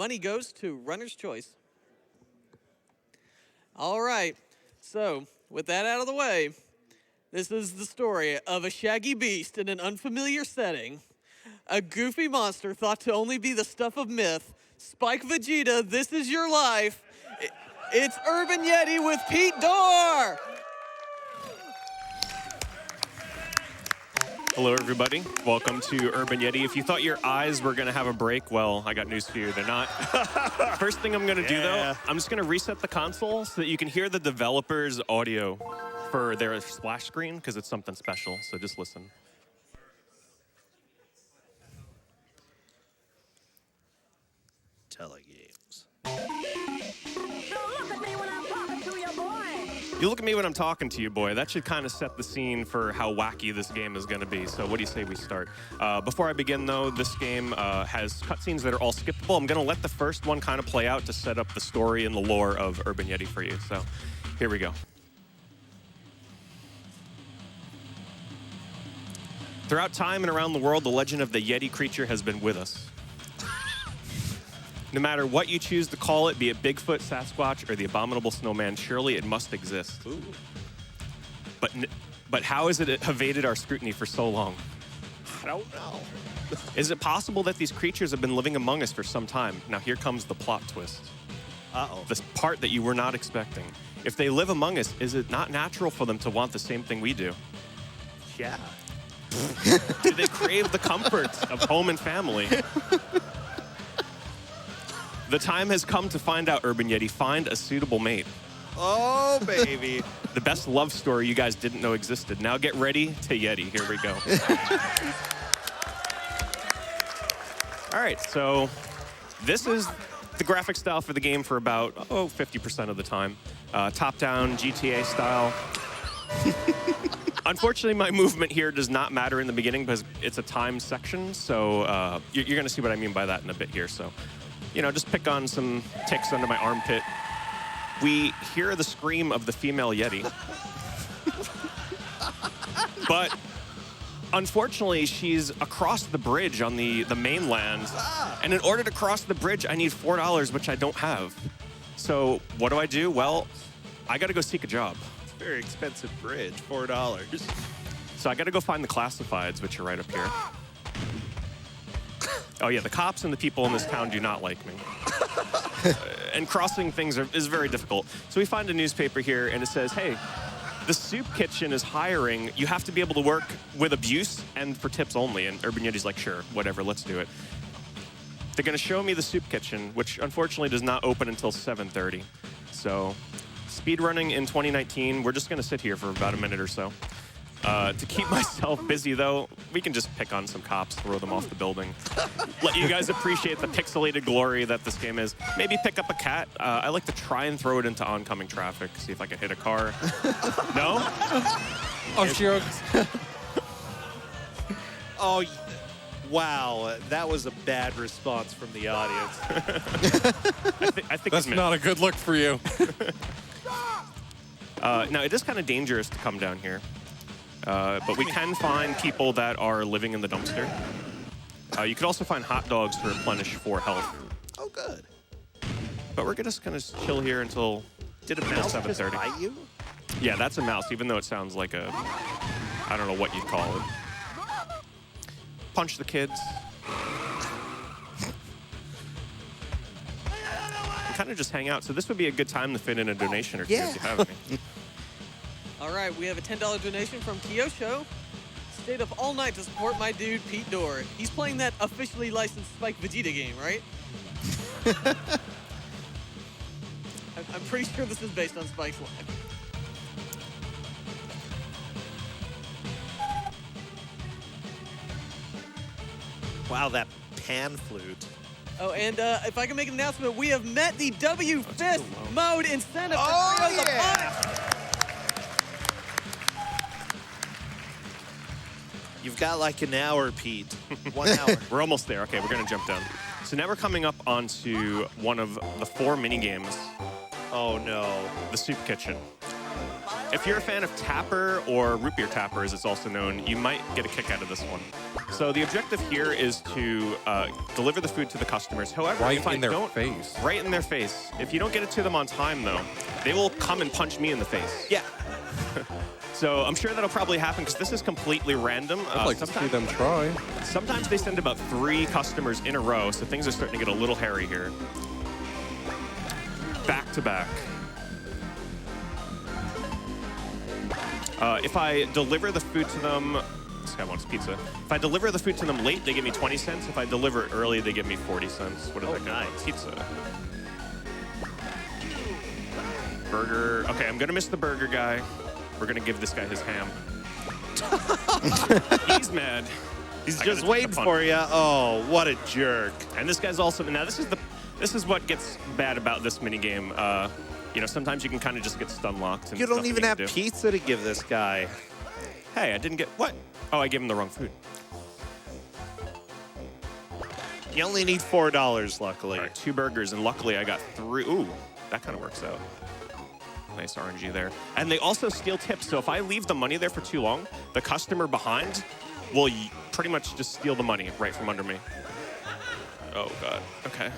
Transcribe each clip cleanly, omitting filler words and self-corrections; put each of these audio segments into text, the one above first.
money goes to Runner's Choice. All right, so with that out of the way, this is the story of a shaggy beast in an unfamiliar setting, a goofy monster thought to only be the stuff of myth. Spike Vegeta, this is your life. It's Urban Yeti with PeteDorr. Hello, everybody. Welcome to Urban Yeti. If you thought your eyes were going to have a break, well, I got news for you. They're not. First thing I'm going to do, though, I'm just going to reset the console so that you can hear the developer's audio for their splash screen, because it's something special. So just listen. Telegames. You look at me when I'm talking to you, boy. That should kind of set the scene for how wacky this game is going to be. So what do you say we start? Before I begin, though, this game has cutscenes that are all skippable. I'm going to let the first one kind of play out to set up the story and the lore of Urban Yeti for you. So here we go. Throughout time and around the world, the legend of the Yeti creature has been with us. No matter what you choose to call it, be it Bigfoot, Sasquatch, or the abominable snowman, surely it must exist. Ooh. But how has it evaded our scrutiny for so long? I don't know. Is it possible that these creatures have been living among us for some time? Now here comes the plot twist. Uh-oh. The part that you were not expecting. If they live among us, is it not natural for them to want the same thing we do? Yeah. Do they crave the comforts of home and family? The time has come to find out, Urban Yeti. Find a suitable mate. Oh, baby. The best love story you guys didn't know existed. Now get ready to Yeti. Here we go. All right, so this is the graphic style for the game for about, 50% of the time. Top-down GTA style. Unfortunately, my movement here does not matter in the beginning because it's a timed section, so you're going to see what I mean by that in a bit here. So, you know, just pick on some ticks under my armpit. We hear the scream of the female Yeti. But unfortunately, she's across the bridge on the mainland. And in order to cross the bridge, I need $4, which I don't have. So what do? Well, I got to go seek a job. Very expensive bridge, $4. So I got to go find the classifieds, which are right up here. Oh yeah, the cops and the people in this town do not like me. And crossing things is very difficult. So we find a newspaper here and it says, hey, the soup kitchen is hiring. You have to be able to work with abuse and for tips only. And Urban Yeti's like, sure, whatever, let's do it. They're gonna show me the soup kitchen, which unfortunately does not open until 7:30. So speedrunning in 2019, we're just gonna sit here for about a minute or so. To keep myself busy, though, we can just pick on some cops, throw them off the building. Let you guys appreciate the pixelated glory that this game is. Maybe pick up a cat. I like to try and throw it into oncoming traffic, see if I can hit a car. No? Oh, sure. Oh, wow. That was a bad response from the audience. I think That's not a good look for you. Now, it is kind of dangerous to come down here. But we can find people that are living in the dumpster. You could also find hot dogs to replenish for health. Oh, good. But we're just gonna chill here until Did a mouse just 7:30. bite you? Yeah, that's a mouse, even though it sounds like a, I don't know what you'd call it. Punch the kids. And kind of just hang out. So this would be a good time to fit in a donation or two if you have any. All right, we have a $10 donation from Kyosho. Stayed up all night to support my dude, PeteDorr. He's playing that officially licensed Spike Vegeta game, right? I'm pretty sure this is based on Spike's life. Wow, that pan flute. Oh, and if I can make an announcement, we have met the W Fist mode incentive for Oh, Three of the yeah. Punch. You've got like an hour, Pete. 1 hour. We're almost there. Okay, we're gonna jump down. So now we're coming up onto one of the 4 mini games. Oh, no. The soup kitchen. If you're a fan of Tapper, or Root Beer Tapper as it's also known, you might get a kick out of this one. So the objective here is to deliver the food to the customers. However, Right if I in their don't, face. Right in their face. If you don't get it to them on time, though, they will come and punch me in the face. Yeah. So I'm sure that'll probably happen because this is completely random. I'd like to see them try. Sometimes they send about 3 customers in a row, so things are starting to get a little hairy here. Back to back. If I deliver the food to them, this guy wants pizza. If I deliver the food to them late, they give me 20 cents. If I deliver it early, they give me 40 cents. What is that guy want? Pizza. Burger. Okay, I'm gonna miss the burger guy. We're gonna give this guy his ham. He's mad. He's just waiting for you. Oh, what a jerk. And this guy's also, now this is what gets bad about this minigame. You know, sometimes you can kind of just get stun locked. And You don't even have do. pizza to give this guy. Hey, I didn't get, what? Oh, I gave him the wrong food. You only need $4, luckily. All right, 2 burgers, and luckily I got 3. Ooh, that kind of works out. Nice RNG there. And they also steal tips, so if I leave the money there for too long, the customer behind will pretty much just steal the money right from under me. Oh, God. Okay.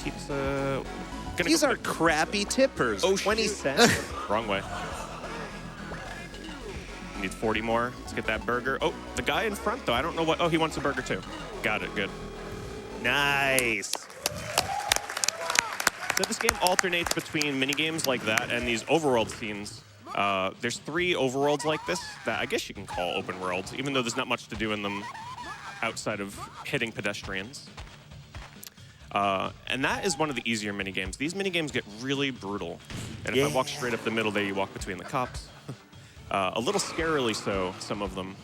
Pizza. These are crappy tippers. Oh, 20 shoot. cents. Wrong way. Need 40 more. Let's get that burger. Oh, the guy in front, though. I don't know what. Oh, he wants a burger, too. Got it. Good. Nice. So this game alternates between minigames like that and these overworld scenes. There's 3 overworlds like this that I guess you can call open worlds, even though there's not much to do in them outside of hitting pedestrians. And that is one of the easier minigames. These minigames get really brutal. And if I walk straight up the middle there, you walk between the cops. A little scarily so, some of them.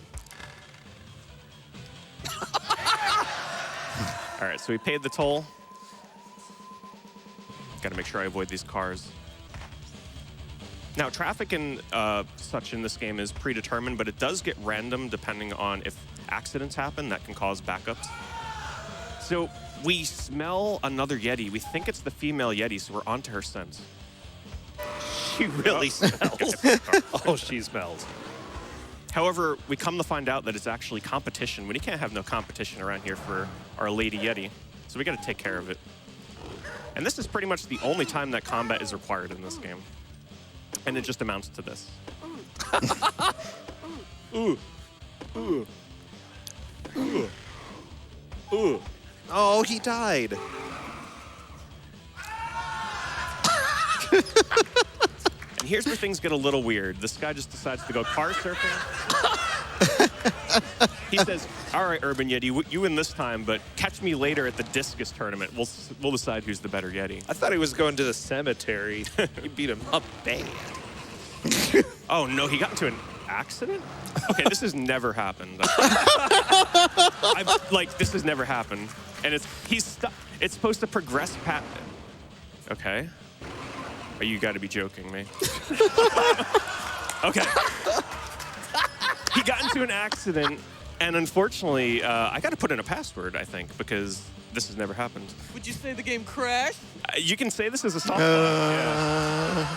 All right, so we paid the toll. Got to make sure I avoid these cars. Now, traffic and such in this game is predetermined, but it does get random depending on if accidents happen that can cause backups. So we smell another Yeti. We think it's the female Yeti, so we're onto her scent. She really smells. Oh, she smells. However, we come to find out that it's actually competition. We can't have no competition around here for our Lady Yeti, so we got to take care of it. And this is pretty much the only time that combat is required in this game. And it just amounts to this. Ooh. Ooh. Ooh. Ooh. Oh, he died. And here's where things get a little weird. This guy just decides to go car surfing. He says, all right, Urban Yeti, you win this time, but catch me later at the discus tournament. We'll decide who's the better Yeti. I thought he was going to the cemetery. You beat him up bad. Oh, no, he got into an accident? Okay, this has never happened. This has never happened. And he's stuck. It's supposed to progress past. Okay. Oh, you got to be joking me. Okay. He got into an accident, and unfortunately, I got to put in a password, I think, because this has never happened. Would you say the game crashed? You can say this is a soft yeah.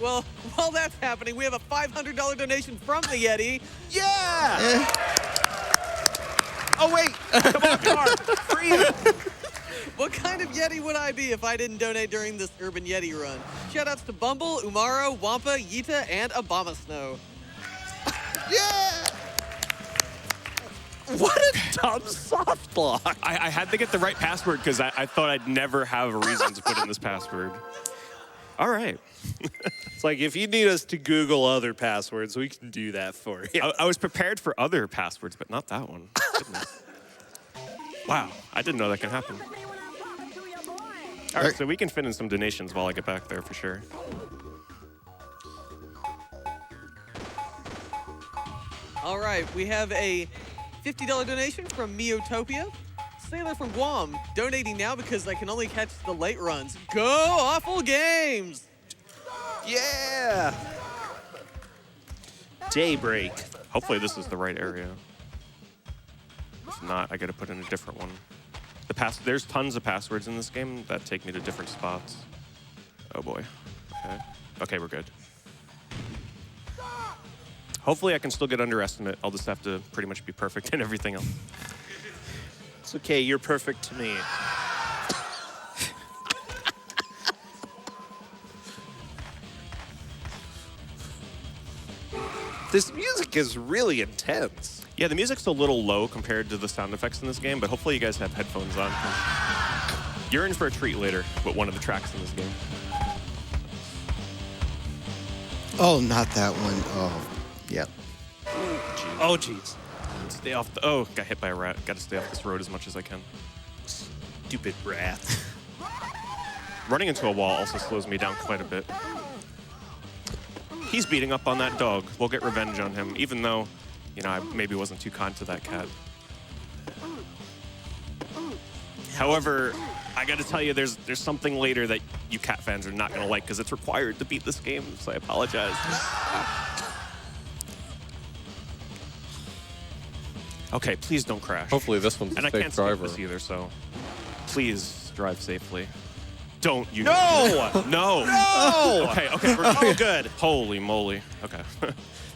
Well, while that's happening, we have a $500 donation from the Yeti. Yeah! Oh, wait. Come on, car. Free it. What kind of Yeti would I be if I didn't donate during this Urban Yeti run? Shoutouts to Bumble, Umaro, Wampa, Yita, and Obama Snow. Yeah! What a dumb soft lock. I had to get the right password because I thought I'd never have a reason to put in this password. All right. It's like, if you need us to Google other passwords, we can do that for you. I was prepared for other passwords, but not that one. Goodness. Wow, I didn't know that can happen. All right, so we can fit in some donations while I get back there for sure. All right, we have a $50 donation from Miotopia. Sailor from Guam, donating now because I can only catch the late runs. Go Awful Games! Yeah! Daybreak. Hopefully this is the right area. If not, I gotta put in a different one. There's tons of passwords in this game that take me to different spots. Oh boy. Okay. Okay, we're good. Hopefully I can still get underestimate. I'll just have to pretty much be perfect in everything else. It's okay, you're perfect to me. This music is really intense. Yeah, the music's a little low compared to the sound effects in this game, but hopefully you guys have headphones on. You're in for a treat later with one of the tracks in this game. Oh, not that one. Oh, yep. Oh, jeez. Stay off the... Oh, got hit by a rat. Got to stay off this road as much as I can. Stupid rat. Running into a wall also slows me down quite a bit. He's beating up on that dog. We'll get revenge on him, even though, you know, I maybe wasn't too kind to that cat. However, I got to tell you, there's something later that you cat fans are not going to like because it's required to beat this game, so I apologize. Okay, please don't crash. Hopefully this one's And a I safe can't skip driver. this either, so please drive safely. Don't you? No! No! No! Okay, we're Oh, good. Holy moly. Okay.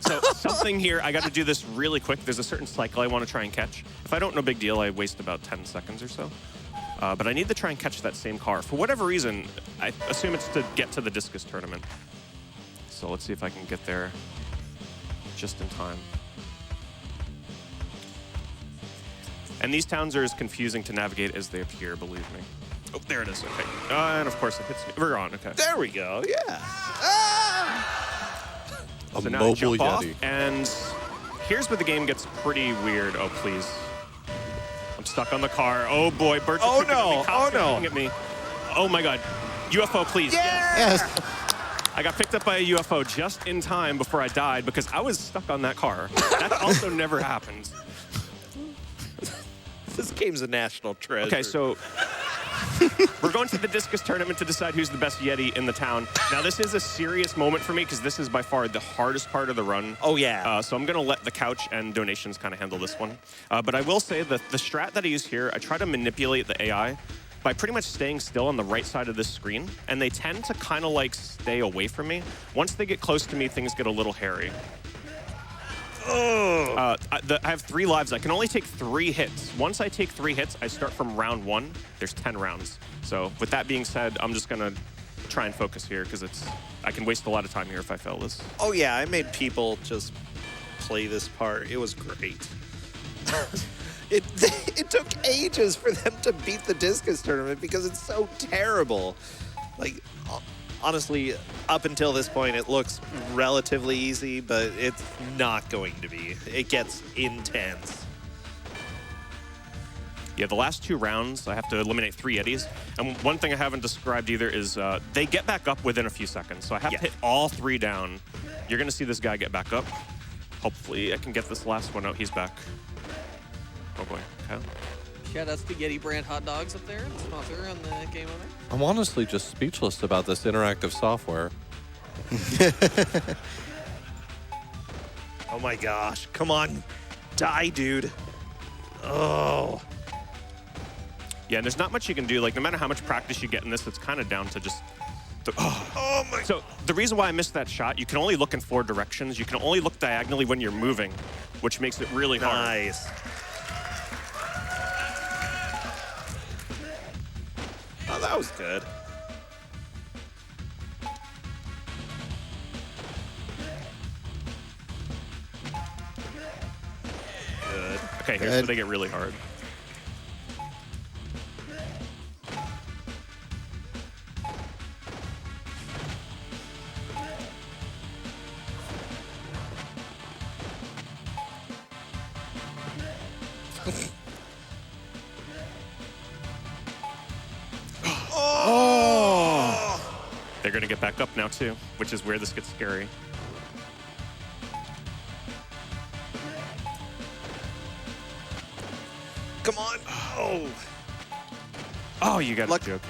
So something here, I got to do this really quick. There's a certain cycle I want to try and catch. If I don't, no big deal. I waste about 10 seconds or so. But I need to try and catch that same car. For whatever reason, I assume it's to get to the discus tournament. So let's see if I can get there just in time. And these towns are as confusing to navigate as they appear, believe me. Oh, there it is. Okay. And of course it hits me. We're on. Okay. There we go, yeah. A So now I mobile jump off, Yeti. and here's where the game gets pretty weird. Oh, please. I'm stuck on the car. Oh, boy. Birds are Oh, shooting at me. no. Cops are Oh, no. shooting at me. Oh, my God. UFO, please. Yes. I got picked up by a UFO just in time before I died because I was stuck on that car. That also never happened. This game's a national treasure. Okay, so we're going to the discus tournament to decide who's the best Yeti in the town. Now, this is a serious moment for me because this is by far the hardest part of the run. Oh, yeah. So I'm going to let the couch and donations kind of handle this one. But I will say that the strat that I use here, I try to manipulate the AI by pretty much staying still on the right side of this screen. And they tend to kind of like stay away from me. Once they get close to me, things get a little hairy. I have 3 lives. I can only take 3 hits. Once I take 3 hits, I start from round 1. There's 10 rounds. So with that being said, I'm just going to try and focus here because I can waste a lot of time here if I fail this. Oh, yeah, I made people just play this part. It was great. It took ages for them to beat the discus tournament because it's so terrible. Like, honestly, up until this point, it looks relatively easy, but it's not going to be. It gets intense. Yeah, the last 2 rounds, I have to eliminate 3 Yetis. And one thing I haven't described either is they get back up within a few seconds. So I have to hit all 3 down. You're going to see this guy get back up. Hopefully I can get this last one out. He's back. Oh, boy. Okay. Shout outs to Yeti brand hot dogs up there, the sponsor on the game owner. I'm honestly just speechless about this interactive software. Oh my gosh. Come on. Die, dude. Oh. Yeah, and there's not much you can do. Like, no matter how much practice you get in this, it's kind of down to just... Oh my. So the reason why I missed that shot, you can only look in 4 directions. You can only look diagonally when you're moving, which makes it really hard. Nice. Oh, that was good. Good. Okay, here's where they get really hard. They're going to get back up now, too, which is where this gets scary. Come on. Oh. Oh, you got a joke.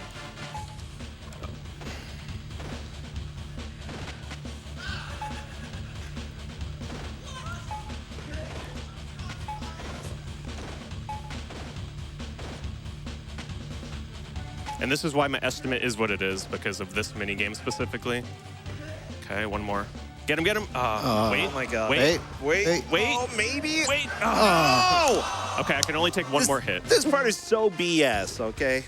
And this is why my estimate is what it is, because of this mini game specifically. Okay, one more. Get him, get him. Wait. Oh my god. Wait. Wait. Wait. Oh, maybe. Wait. Oh. Okay, I can only take one more hit. This part is so BS, okay?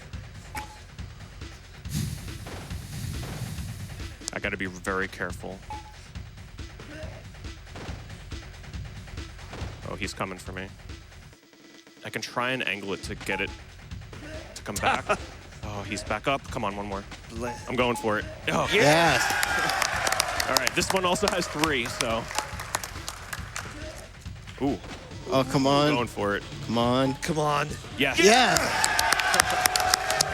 I gotta be very careful. Oh, he's coming for me. I can try and angle it to get it to come back. Oh, he's back up. Come on, one more. I'm going for it. Oh, Yes. all right, this one also has 3, so. Ooh, Oh, come going on. for it. Come on. Come on. Yeah. Yes.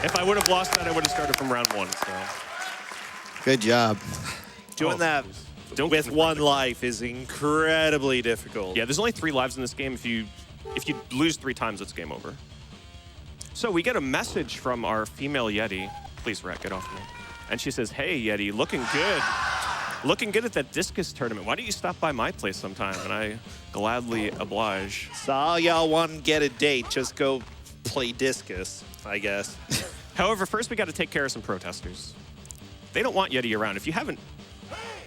If I would have lost that, I would have started from round 1, so. Good job. Doing Oh, that don't with get- one life is incredibly difficult. Yeah, there's only 3 lives in this game. If you lose 3 times, it's game over. So we get a message from our female Yeti. Please, Rat, get off me. And she says, "Hey, Yeti, looking good. Looking good at that discus tournament. Why don't you stop by my place sometime?" And I gladly oblige. So all y'all want to get a date, just go play discus, I guess. However, first we got to take care of some protesters. They don't want Yeti around. If you haven't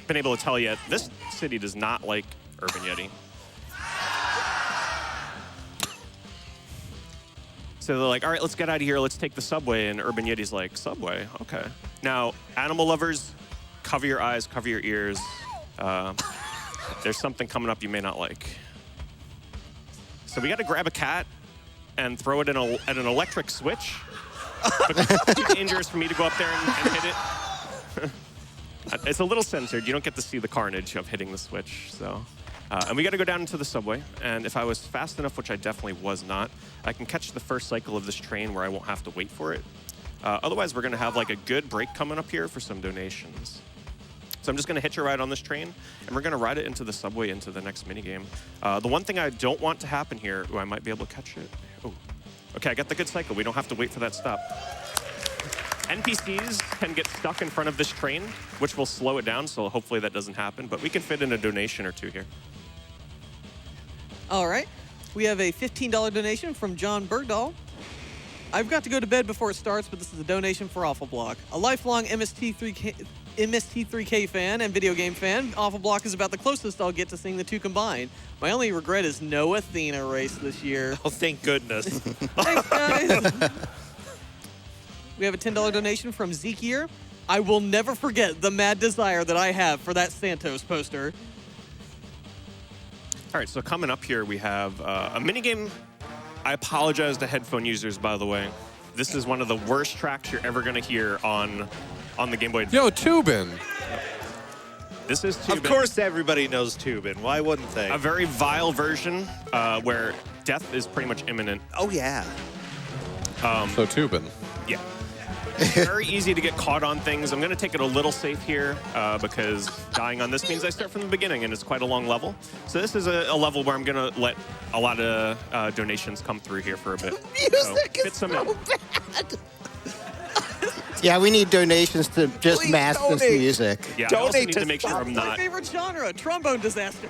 been able to tell yet, this city does not like Urban Yeti. So they're like, all right, let's get out of here. Let's take the subway. And Urban Yeti's like, subway? Okay. Now, animal lovers, cover your eyes, cover your ears. There's something coming up you may not like. So we got to grab a cat and throw it in at an electric switch. Because it's too dangerous for me to go up there and hit it. It's a little censored. You don't get to see the carnage of hitting the switch. So, and we got to go down into the subway. And if I was fast enough, which I definitely was not, I can catch the first cycle of this train where I won't have to wait for it. Otherwise, we're going to have like a good break coming up here for some donations. So I'm just going to hitch a ride on this train, and we're going to ride it into the subway into the next minigame. The one thing I don't want to happen here, I might be able to catch it. Oh, okay, I got the good cycle. We don't have to wait for that stop. NPCs can get stuck in front of this train, which will slow it down, so hopefully that doesn't happen, but we can fit in a donation or 2 here. All right. We have a $15 donation from John Bergdahl. I've got to go to bed before it starts, but this is a donation for Awful Block. A lifelong MST3K fan and video game fan, Awful Block is about the closest I'll get to seeing the two combined. My only regret is no Athena race this year. Oh, thank goodness. Thanks, guys. We have a $10 donation from Zekier. I will never forget the mad desire that I have for that Santos poster. All right, so coming up here, we have a minigame. I apologize to headphone users, by the way. This is one of the worst tracks you're ever going to hear on the Game Boy. Yo, Tubin. This is Tubin. Of course everybody knows Tubin. Why wouldn't they? A very vile version where death is pretty much imminent. Oh, yeah. So Tubin. Yeah. Very easy to get caught on things. I'm going to take it a little safe here because dying on this means I start from the beginning, and it's quite a long level. So this is a level where I'm going to let a lot of donations come through here for a bit. Music fit is some so in. bad. Yeah, we need donations to just Please mask this donate. music. Yeah, I also Donate need to to make sure stop I'm My not. favorite genre, trombone disaster.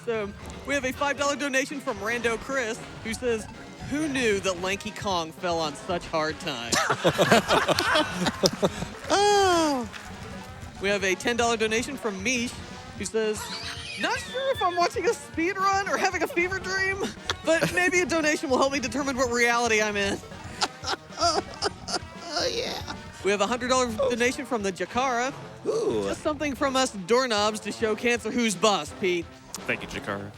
So we have a $5 donation from Rando Chris, who says, "Who knew that Lanky Kong fell on such hard times?" Oh. We have a $10 donation from Mish, who says, "Not sure if I'm watching a speed run or having a fever dream, but maybe a donation will help me determine what reality I'm in." Oh, yeah. We have a $100 donation from the Jakara. Ooh. Just something from us doorknobs to show Cancer who's boss, Pete. Thank you, Jakara.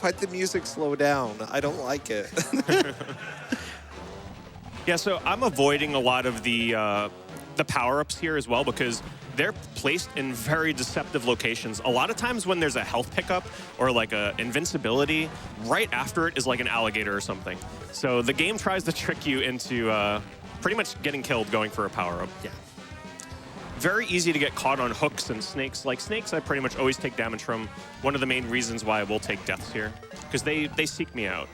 Why'd the music slow down? I don't like it. Yeah, so I'm avoiding a lot of the power-ups here as well because they're placed in very deceptive locations. A lot of times when there's a health pickup or like a invincibility, right after it is like an alligator or something. So the game tries to trick you into pretty much getting killed going for a power-up. Yeah. Very easy to get caught on hooks and snakes. Like snakes, I pretty much always take damage from. One of the main reasons why I will take deaths here, because they seek me out.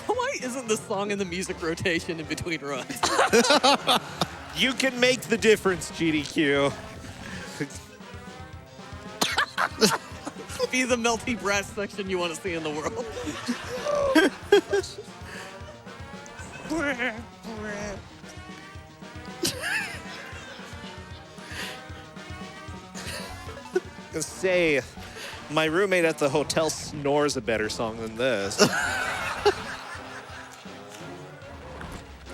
Why isn't the song in the music rotation in between runs? You can make the difference, GDQ. be the melty brass section you want to see in the world. I say, my roommate at the hotel snores a better song than this.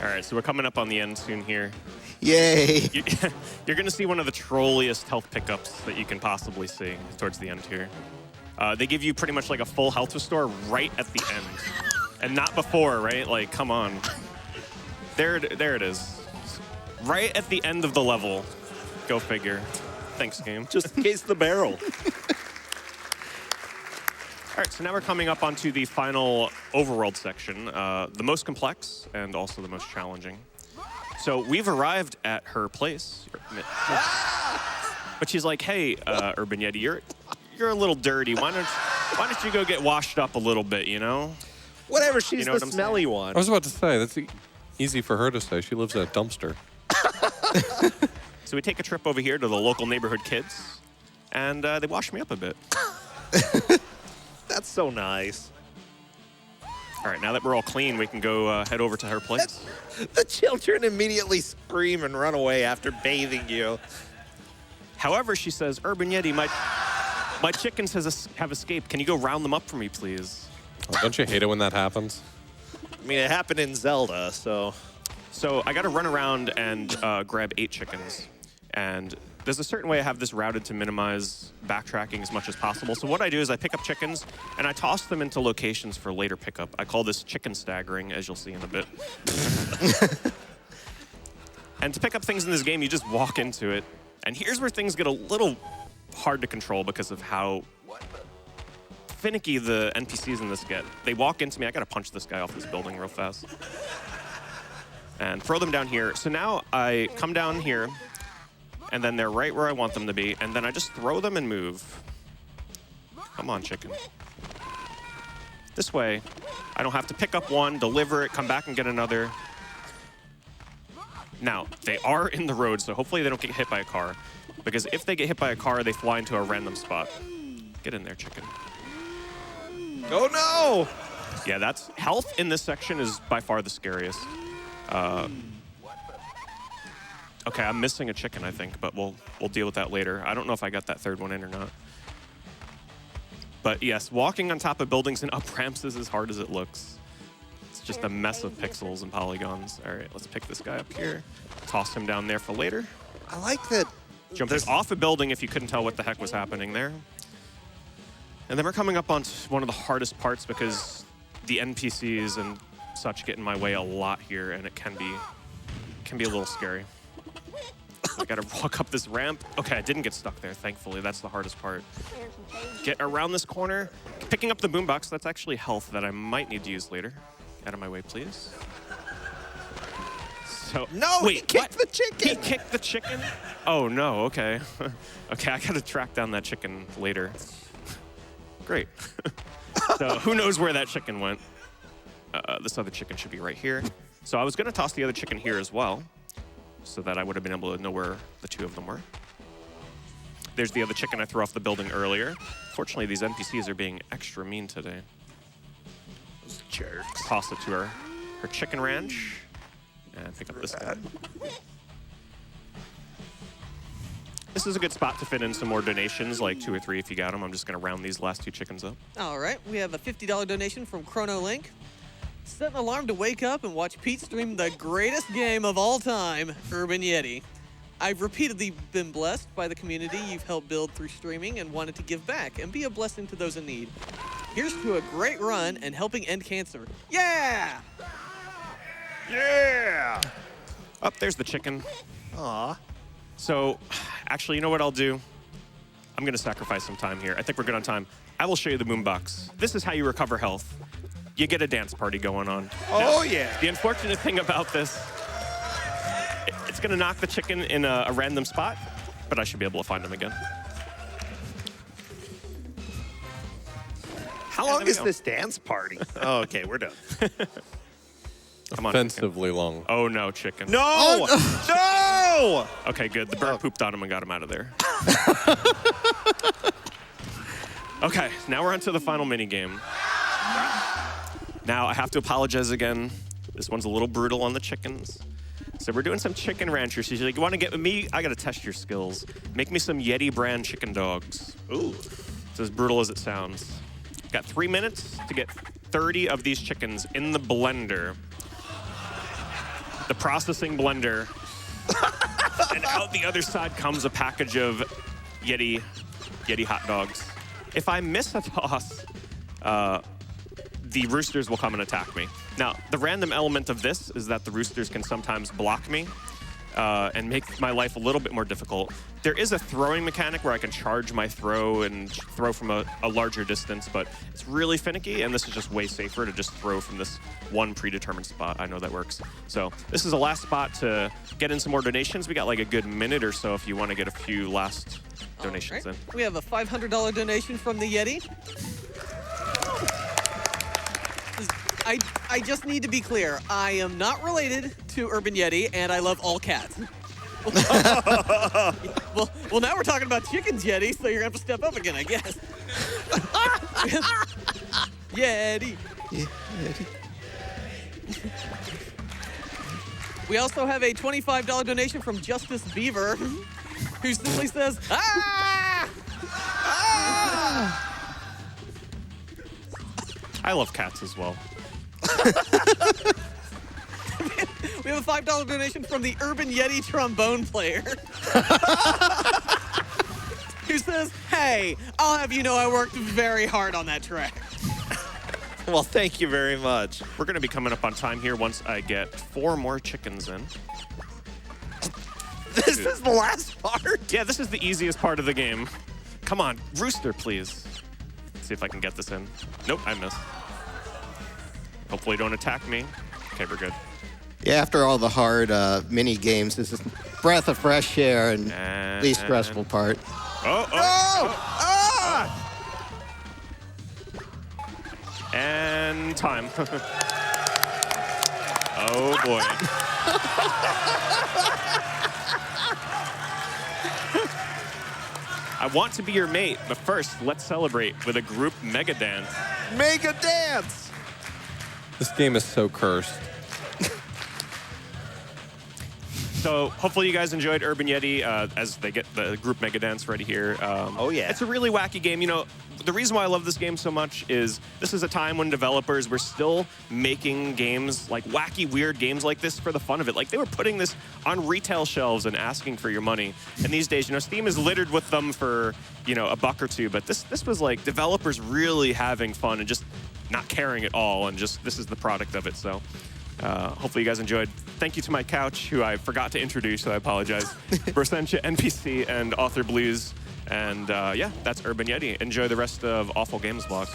All right, so we're coming up on the end soon here. Yay. You're going to see one of the trolliest health pickups that you can possibly see towards the end here. They give you pretty much like a full health restore right at the end. And not before, right? Like, come on. There it is. Right at the end of the level. Go figure. Thanks, game. Just in case the barrel. All right, so now we're coming up onto the final overworld section, the most complex and also the most challenging. So we've arrived at her place. But she's like, hey, Urban Yeti, you're a little dirty. Why don't you go get washed up a little bit, you know? Whatever, she's You know the what I'm smelly saying? one. I was about to say, that's easy for her to say. She lives in a dumpster. So we take a trip over here to the local neighborhood kids, and they wash me up a bit. That's so nice. All right, now that we're all clean, we can go head over to her place. The children immediately scream and run away after bathing you. However, she says, Urban Yeti, my chickens have escaped. Can you go round them up for me, please? Oh, don't you hate it when that happens? I mean, it happened in Zelda, so... So I got to run around and grab 8 chickens. And there's a certain way I have this routed to minimize backtracking as much as possible. So what I do is I pick up chickens, and I toss them into locations for later pickup. I call this chicken staggering, as you'll see in a bit. And to pick up things in this game, you just walk into it. And here's where things get a little hard to control because of how finicky the NPCs in this get. They walk into me. I got to punch this guy off this building real fast. And throw them down here. So now I come down here, and then they're right where I want them to be, and then I just throw them and move. Come on, chicken. This way, I don't have to pick up one, deliver it, come back and get another. Now, they are in the road, so hopefully they don't get hit by a car. Because if they get hit by a car, they fly into a random spot. Get in there, chicken. Oh, no! Yeah, that's health in this section is by far the scariest. Okay, I'm missing a chicken, I think, but we'll deal with that later. I don't know if I got that third one in or not. But yes, walking on top of buildings and up ramps is as hard as it looks. It's just a mess of pixels and polygons. All right, let's pick this guy up here. Toss him down there for later. I like that. Jumping off a building if you couldn't tell what the heck was happening there. And then we're coming up on one of the hardest parts because the NPCs and such get in my way a lot here, and it can be a little scary. I gotta walk up this ramp. Okay, I didn't get stuck there, thankfully. That's the hardest part. Get around this corner. Picking up the boombox, that's actually health that I might need to use later. Out of my way, please. So, No, wait, he kicked what? the chicken! He kicked the chicken? Oh, no, okay. Okay, I gotta track down that chicken later. Great. So, who knows where that chicken went? This other chicken should be right here. So I was gonna toss the other chicken here as well, so that I would have been able to know where the 2 of them were. There's the other chicken I threw off the building earlier. Fortunately, these NPCs are being extra mean today. Those jerks. Toss it to her chicken ranch, and pick up this guy. This is a good spot to fit in some more donations, like 2 or 3 if you got them. I'm just gonna round these last 2 chickens up. All right, we have a $50 donation from ChronoLink. Set an alarm to wake up and watch Pete stream the greatest game of all time, Urban Yeti. I've repeatedly been blessed by the community you've helped build through streaming and wanted to give back and be a blessing to those in need. Here's to a great run and helping end cancer. Yeah! Yeah! Oh, there's the chicken. Aw. So, actually, you know what I'll do? I'm gonna sacrifice some time here. I think we're good on time. I will show you the boombox. This is how you recover health. You get a dance party going on. Oh, yeah. The unfortunate thing about this, it's gonna knock the chicken in a random spot, but I should be able to find him again. How Yeah, long there we is go. this dance party? Oh, okay, we're done. Come on, chicken. Offensively long. Oh no, chicken. No! No! Okay, good. The bird pooped on him and got him out of there. Okay, now we're on to the final mini game. Now I have to apologize again. This one's a little brutal on the chickens. So we're doing some chicken ranchers. She's like, you want to get with me? I got to test your skills. Make me some Yeti brand chicken dogs. Ooh, it's as brutal as it sounds. Got 3 minutes to get 30 of these chickens in the blender. The processing blender. And out the other side comes a package of Yeti hot dogs. If I miss a toss, the roosters will come and attack me. Now, the random element of this is that the roosters can sometimes block me and make my life a little bit more difficult. There is a throwing mechanic where I can charge my throw and throw from a larger distance, but it's really finicky, and this is just way safer to just throw from this one predetermined spot. I know that works. So this is the last spot to get in some more donations. We got like a good minute or so if you want to get a few last donations in. We have a $500 donation from the Yeti. I just need to be clear. I am not related to Urban Yeti, and I love all cats. well, now we're talking about chickens, Yeti, so you're going to have to step up again, I guess. Yeti. Yeah, Yeti. We also have a $25 donation from Justice Beaver, who simply says, "Ah!" I love cats as well. We have a $5 donation from the Urban Yeti trombone player, who says, "Hey, I'll have you know I worked very hard on that track." Well, thank you very much. We're going to be coming up on time here once I get 4 more chickens in. This is the last part? Yeah, this is the easiest part of the game. Come on, rooster, please. Let's see if I can get this in. Nope, I missed. Hopefully don't attack me. Okay, we're good. Yeah, after all the hard mini games, this is breath of fresh air and least stressful part. And time. Oh boy. I want to be your mate, but first, let's celebrate with a group mega dance. Mega dance! This game is so cursed. So hopefully you guys enjoyed Urban Yeti as they get the group mega dance ready here. Oh yeah. It's a really wacky game. You know, the reason why I love this game so much is this is a time when developers were still making games, like wacky, weird games like this for the fun of it. Like they were putting this on retail shelves and asking for your money. And these days, you know, Steam is littered with them for, you know, $1 or $2. But this was like developers really having fun and just not caring at all. And just this is the product of it. So hopefully you guys enjoyed. Thank you to my couch, who I forgot to introduce, so I apologize. Brossentia, NPC, and authorblues. And yeah, that's Urban Yeti. Enjoy the rest of Awful Games Vlog.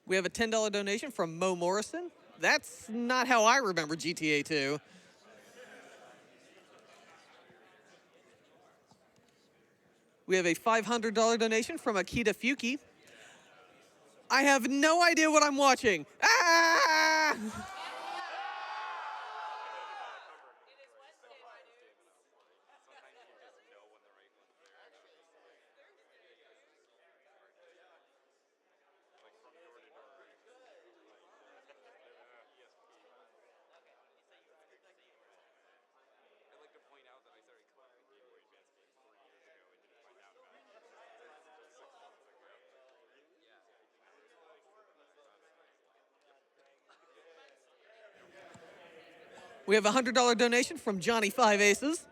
We have a $10 donation from Mo Morrison. That's not how I remember GTA 2. We have a $500 donation from Akita Fuki. I have no idea what I'm watching. Ah! We have a $100 donation from Johnny 5 Aces.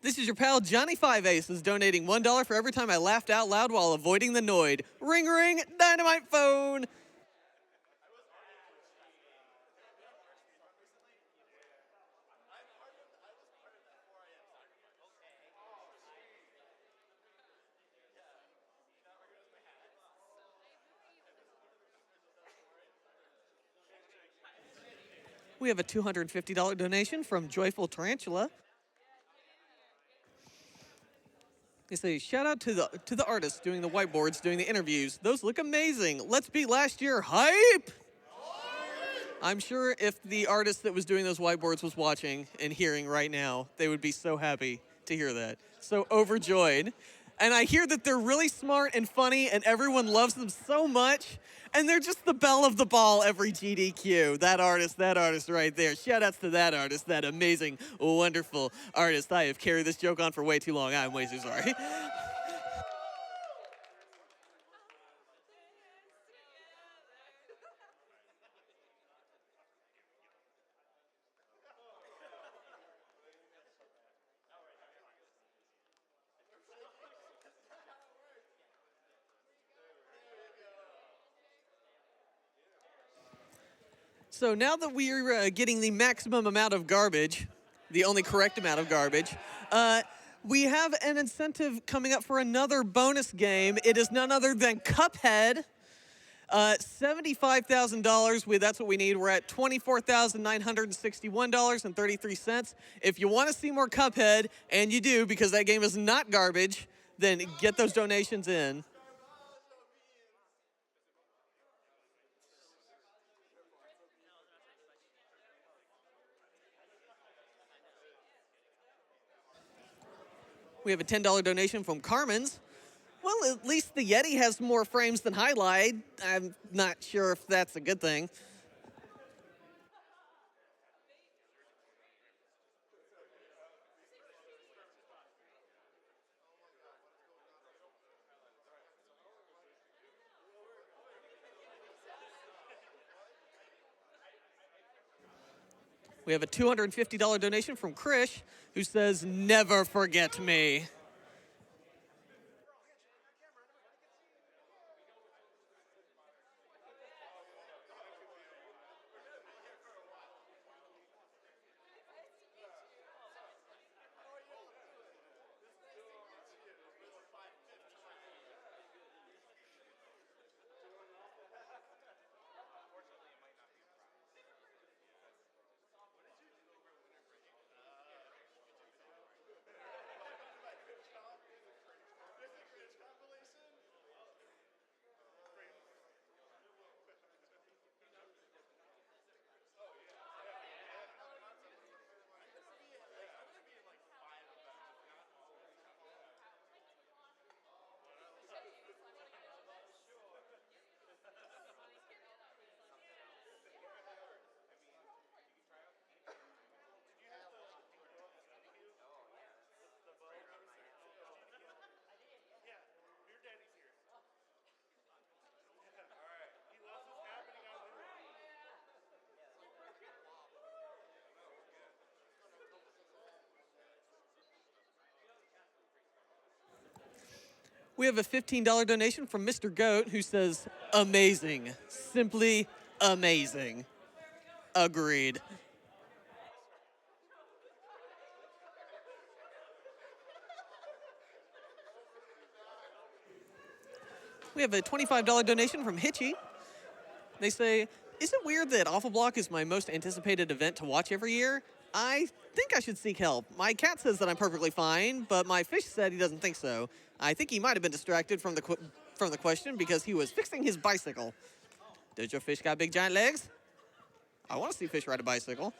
This is your pal Johnny 5 Aces donating $1 for every time I laughed out loud while avoiding the Noid. Ring ring, dynamite phone. We have a $250 donation from Joyful Tarantula. They say, shout out to the artists doing the whiteboards, doing the interviews. Those look amazing. Let's beat last year. Hype! I'm sure if the artist that was doing those whiteboards was watching and hearing right now, they would be so happy to hear that. So overjoyed. And I hear that they're really smart and funny and everyone loves them so much. And they're just the belle of the ball every GDQ. That artist right there. Shout outs to that artist, that amazing, wonderful artist. I have carried this joke on for way too long. I'm way too sorry. So now that we're getting the maximum amount of garbage, the only correct amount of garbage, we have an incentive coming up for another bonus game. It is none other than Cuphead. $75,000, that's what we need. We're at $24,961.33. If you want to see more Cuphead, and you do because that game is not garbage, then get those donations in. We have a $10 donation from Carmen's. Well, at least the Yeti has more frames than Highlight. I'm not sure if that's a good thing. We have a $250 donation from Krish, who says, "Never forget me." We have a $15 donation from Mr. Goat, who says, "Amazing. Simply amazing." Agreed. We have a $25 donation from Hitchy. They say, "Is it weird that Awful Block is my most anticipated event to watch every year? I think I should seek help. My cat says that I'm perfectly fine, but my fish said he doesn't think so. I think he might have been distracted from the question because he was fixing his bicycle. Does your fish got big giant legs? I want to see fish ride a bicycle."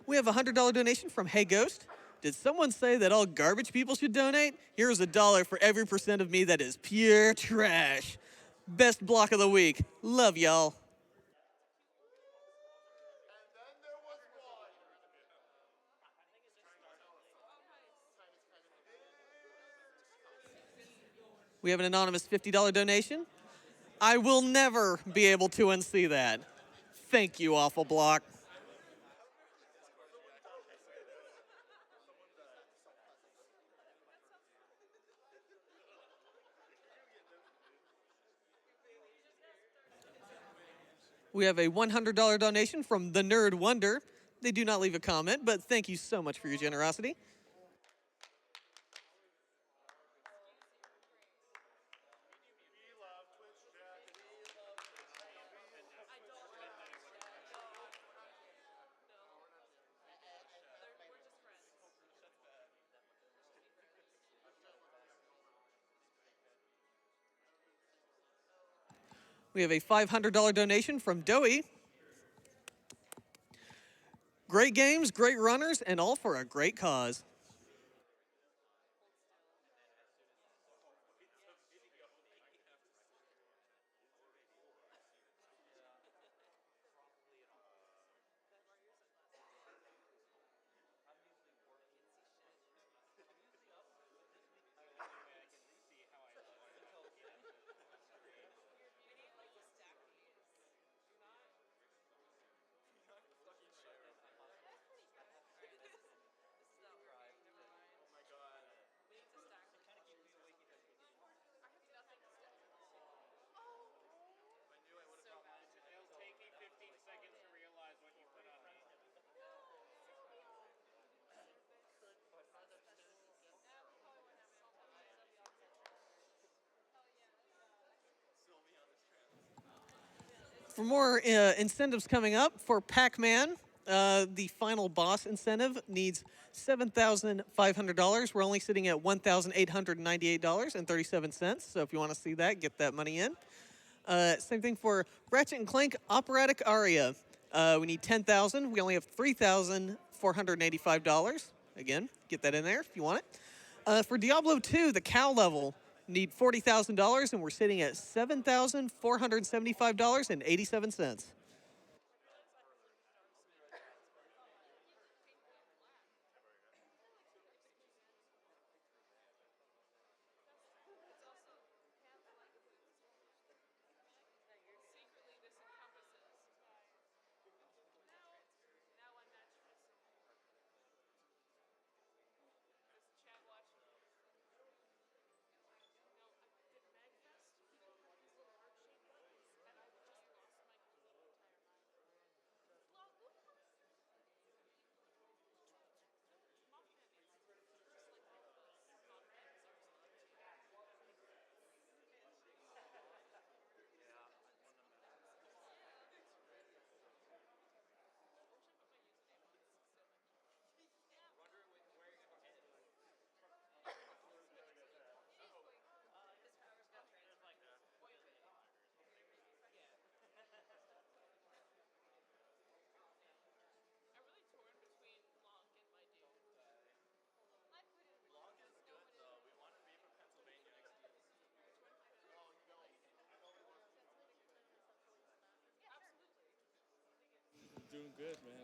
We have a $100 donation from Hey Ghost. Did someone say that all garbage people should donate? Here's $1 for every percent of me that is pure trash. Best block of the week. Love y'all. We have an anonymous $50 donation. I will never be able to unsee that. Thank you, Awful Block. We have a $100 donation from the Nerd Wonder. They do not leave a comment, but thank you so much for your generosity. We have a $500 donation from Doey. Great games, great runners, and all for a great cause. For more incentives coming up, for Pac-Man, the final boss incentive needs $7,500. We're only sitting at $1,898.37. So if you want to see that, get that money in. Same thing for Ratchet and Clank Operatic Aria. We need $10,000. We only have $3,485. Again, get that in there if you want it. For Diablo 2, the cow level, need $40,000, and we're sitting at $7,475.87. Doing good, man.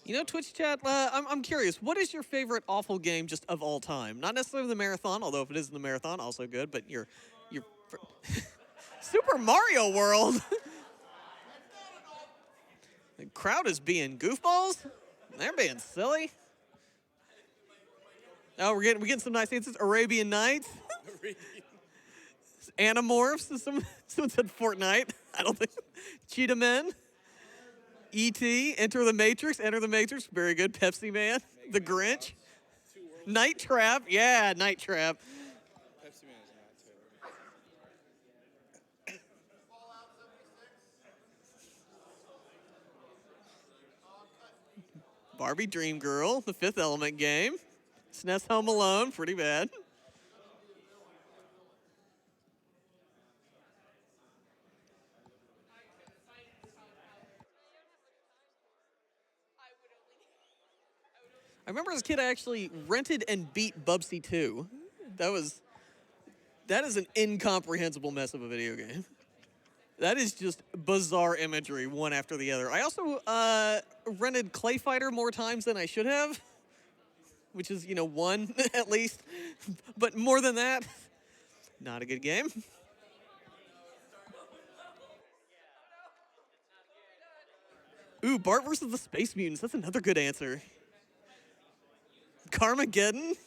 You know, Twitch chat, I'm curious, what is your favorite awful game just of all time? Not necessarily the marathon, although if it is in the marathon, also good, but your Super Mario World. The crowd is being goofballs. They're being silly. Oh, we're getting some nice answers. Arabian Nights. Animorphs. Someone said Fortnite. I don't think. Cheetah Men. E.T. Enter the Matrix. Enter the Matrix. Very good. Pepsi Man. The Grinch. Night Trap. Yeah, Night Trap. Pepsi Man is not terrible. Barbie Dream Girl. The Fifth Element game. SNES Home Alone. Pretty bad. I remember as a kid, I actually rented and beat Bubsy 2. That is an incomprehensible mess of a video game. That is just bizarre imagery, one after the other. I also rented Clay Fighter more times than I should have, which is, one at least. But more than that, Not a good game. Ooh, Bart versus the Space Mutants. That's another good answer. Carmageddon?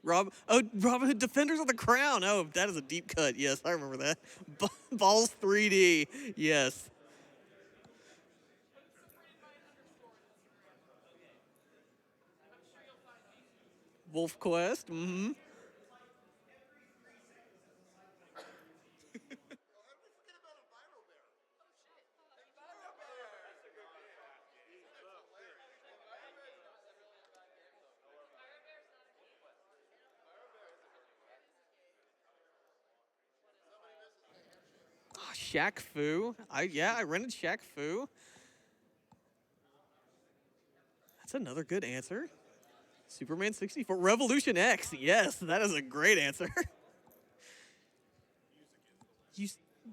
Robin Hood Defenders of the Crown. Oh, that is a deep cut. Yes, I remember that. Balls 3D. Yes. Wolf Quest. Mm-hmm. Oh, Shaq Fu. I rented Shaq Fu. That's another good answer. Superman 64. Revolution X. Yes, that is a great answer.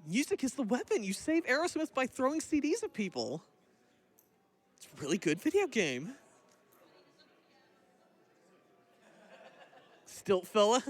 Music is the weapon. You save Aerosmith by throwing CDs at people. It's a really good video game. Stilt fella.